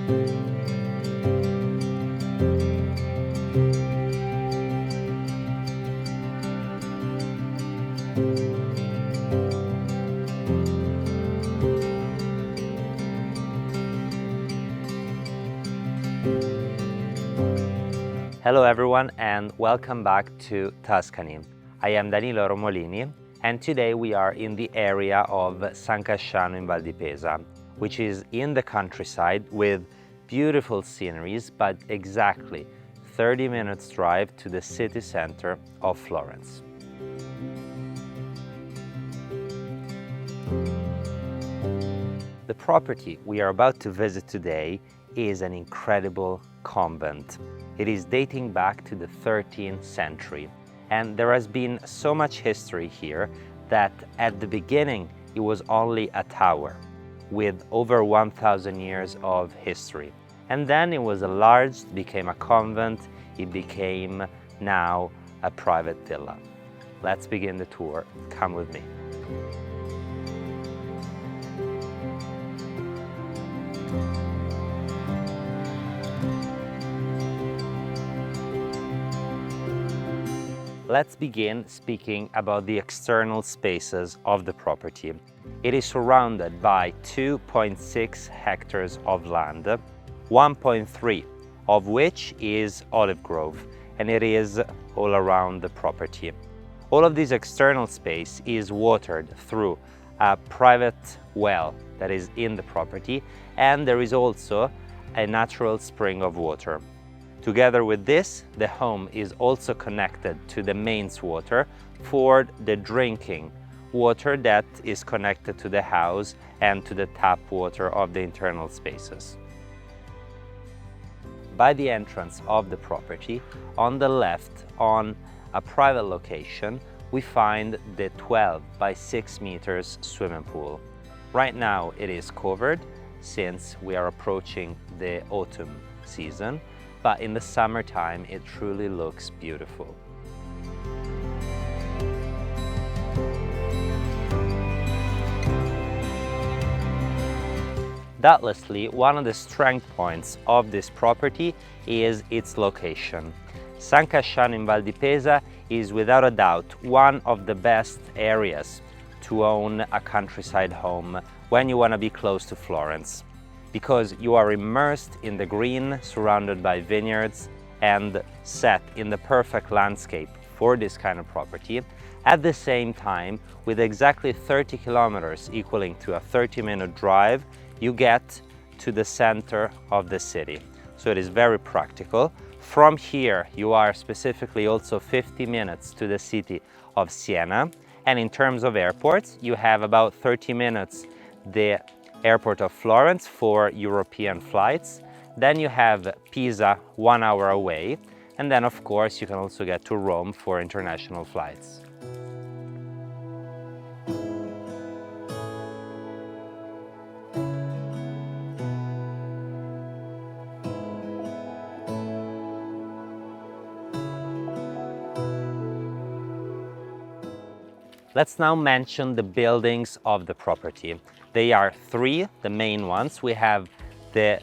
Hello everyone and welcome back to Tuscany. I am Danilo Romolini and today we are in the area of San Casciano in Val di Pesa, which is in the countryside with beautiful sceneries, but exactly 30 minutes drive to the city center of Florence. The property we are about to visit today is an incredible convent. It is dating back to the 13th century, and there has been so much history here that at the beginning it was only a tower with over 1,000 years of history. And then it was enlarged, became a convent, it became now a private villa. Let's begin the tour. Come with me. Let's begin speaking about the external spaces of the property. It is surrounded by 2.6 hectares of land, 1.3 of which is olive grove, and it is all around the property. All of this external space is watered through a private well that is in the property, and there is also a natural spring of water. Together with this, the home is also connected to the mains water for the drinking water that is connected to the house and to the tap water of the internal spaces. By the entrance of the property, on the left, on a private location, we find the 12 by 6 meters swimming pool. Right now it is covered since we are approaching the autumn season, but in the summertime it truly looks beautiful. Doubtlessly, one of the strength points of this property is its location. San Casciano in Val di Pesa is without a doubt one of the best areas to own a countryside home when you want to be close to Florence, because you are immersed in the green, surrounded by vineyards and set in the perfect landscape for this kind of property. At the same time, with exactly 30 kilometers equaling to a 30-minute drive, you get to the center of the city. So it is very practical. From here, you are specifically also 50 minutes to the city of Siena. And in terms of airports, you have about 30 minutes the airport of Florence for European flights. Then you have Pisa 1 hour away. And then of course you can also get to Rome for international flights. Let's now mention the buildings of the property. They are 3, the main ones. We have the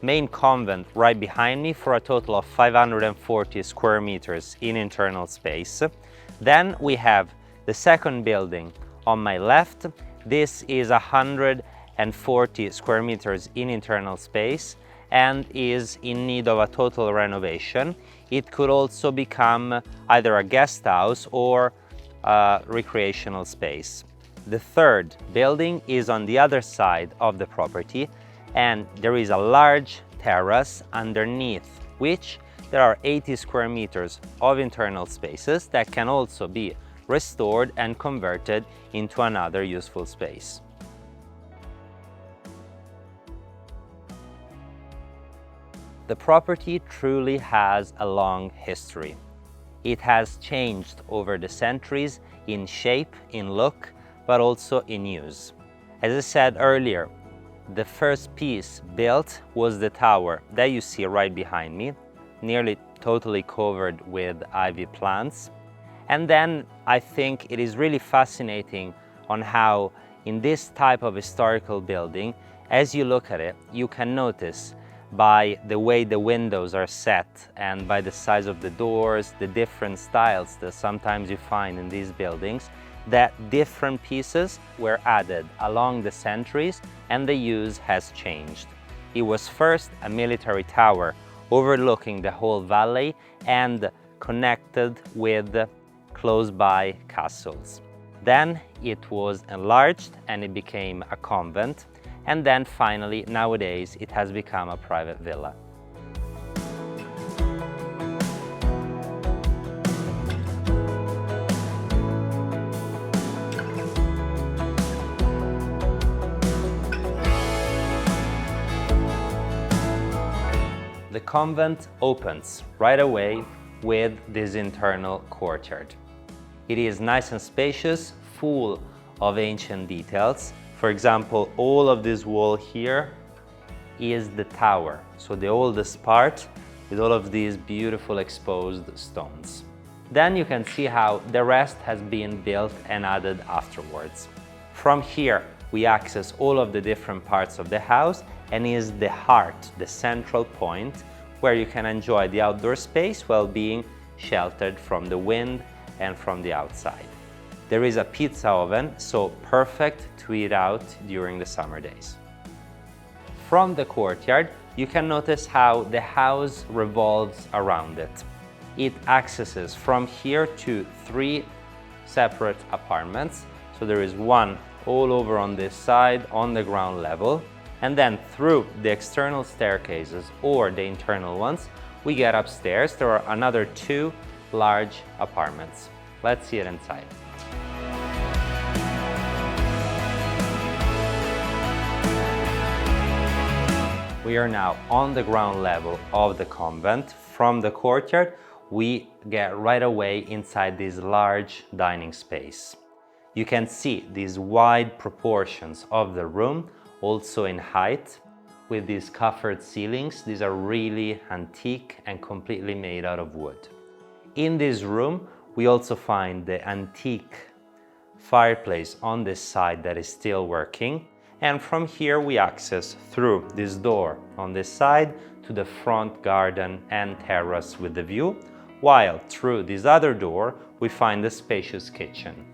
main convent right behind me for a total of 540 square meters in internal space. Then we have the second building on my left. This is 140 square meters in internal space and is in need of a total renovation. It could also become either a guest house or a recreational space. The third building is on the other side of the property, and there is a large terrace underneath which there are 80 square meters of internal spaces that can also be restored and converted into another useful space. The property truly has a long history. It has changed over the centuries in shape, in look, but also in use. As I said earlier, the first piece built was the tower that you see right behind me, nearly totally covered with ivy plants. And then I think it is really fascinating on how in this type of historical building, as you look at it, you can notice by the way the windows are set and by the size of the doors, the different styles that sometimes you find in these buildings, that different pieces were added along the centuries and the use has changed. It was first a military tower overlooking the whole valley and connected with close by castles. Then it was enlarged and it became a convent, and then finally nowadays it has become a private villa. The convent opens right away with this internal courtyard. It is nice and spacious, full of ancient details. For example, all of this wall here is the tower, so the oldest part with all of these beautiful exposed stones. Then you can see how the rest has been built and added afterwards. From here we access all of the different parts of the house and is the heart, the central point where you can enjoy the outdoor space while being sheltered from the wind and from the outside. There is a pizza oven, so perfect to eat out during the summer days. From the courtyard, you can notice how the house revolves around it. It accesses from here to 3 separate apartments. So there is one all over on this side on the ground level, and then through the external staircases or the internal ones, we get upstairs. There are another 2 large apartments. Let's see it inside. We are now on the ground level of the convent. From the courtyard, we get right away inside this large dining space. You can see these wide proportions of the room, also in height, with these coffered ceilings. These are really antique and completely made out of wood. In this room, we also find the antique fireplace on this side that is still working. And from here we access through this door on this side to the front garden and terrace with the view, while through this other door we find the spacious kitchen.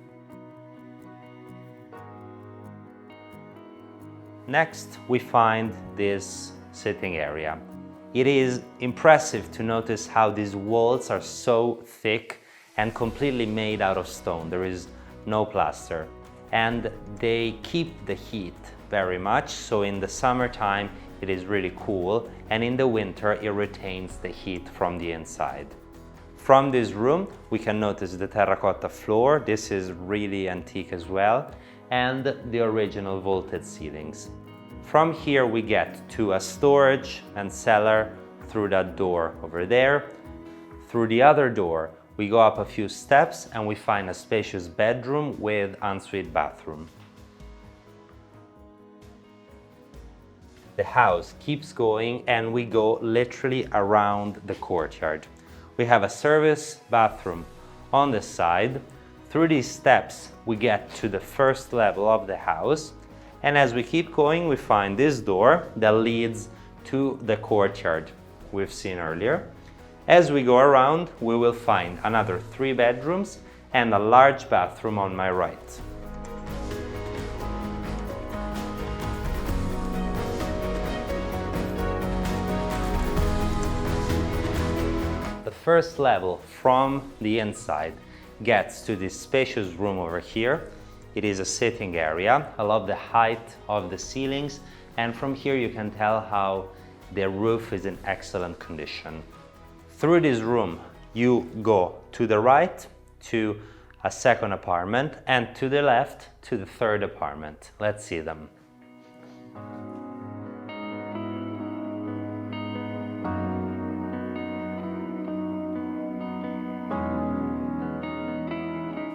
Next we find this sitting area. It is impressive to notice how these walls are so thick and completely made out of stone. There is no plaster, and they keep the heat very much, so in the summertime it is really cool, and in the winter it retains the heat from the inside. From this room we can notice the terracotta floor. This is really antique as well, and the original vaulted ceilings. From here we get to a storage and cellar through that door over there. Through the other door we go up a few steps and we find a spacious bedroom with ensuite bathroom. The house keeps going and we go literally around the courtyard. We have a service bathroom on the side. Through these steps we get to the first level of the house, and as we keep going we find this door that leads to the courtyard we've seen earlier. As we go around we will find another 3 bedrooms and a large bathroom on my right. The first level from the inside gets to this spacious room over here. It is a sitting area. I love the height of the ceilings, and from here you can tell how the roof is in excellent condition. Through this room you go to the right to a second apartment and to the left to the third apartment. Let's see them.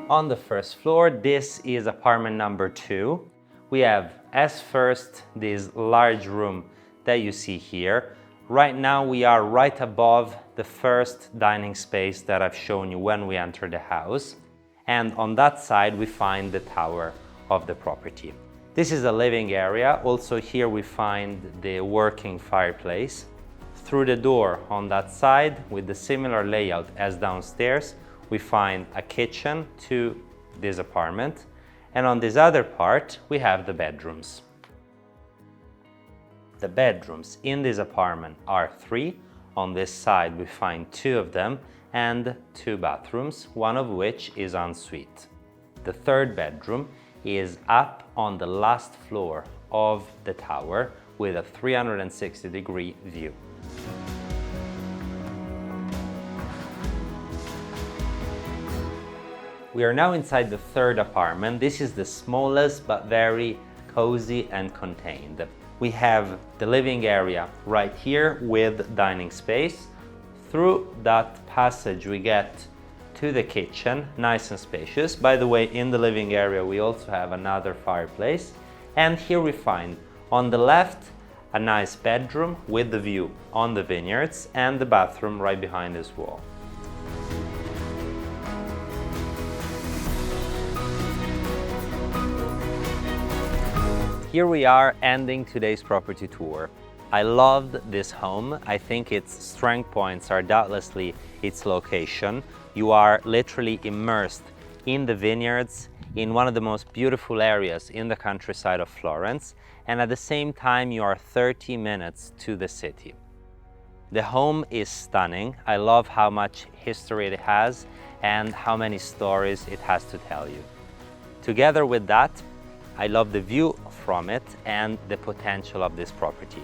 On the first floor, this is apartment number 2. We have as first this large room that you see here. Right now we are right above the first dining space that I've shown you when we enter the house. And on that side we find the tower of the property. This is a living area. Also here we find the working fireplace. Through the door on that side, with the similar layout as downstairs, we find a kitchen to this apartment, and on this other part we have the bedrooms. The bedrooms in this apartment are 3. On this side we find 2 of them and 2 bathrooms, one of which is en suite. The 3rd bedroom is up on the last floor of the tower with a 360-degree view. We are now inside the 3rd apartment. This is the smallest but very cozy and contained. We have the living area right here with dining space. Through that passage we get to the kitchen, nice and spacious. By the way, in the living area we also have another fireplace. And here we find on the left a nice bedroom with the view on the vineyards and the bathroom right behind this wall. Here we are ending today's property tour. I loved this home. I think its strength points are doubtlessly its location. You are literally immersed in the vineyards, in one of the most beautiful areas in the countryside of Florence, and at the same time you are 30 minutes to the city. The home is stunning. I love how much history it has and how many stories it has to tell you. Together with that, I love the view from it and the potential of this property.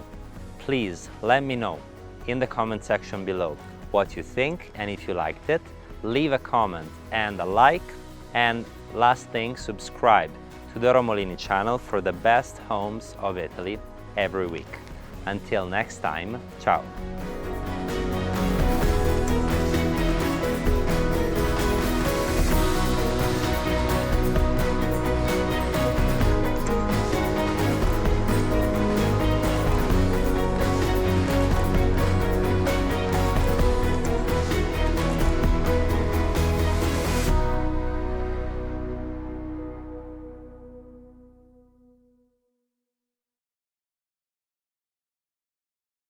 Please let me know in the comment section below what you think, and if you liked it, leave a comment and a like, and last thing, subscribe to the Romolini channel for the best homes of Italy every week. Until next time, ciao!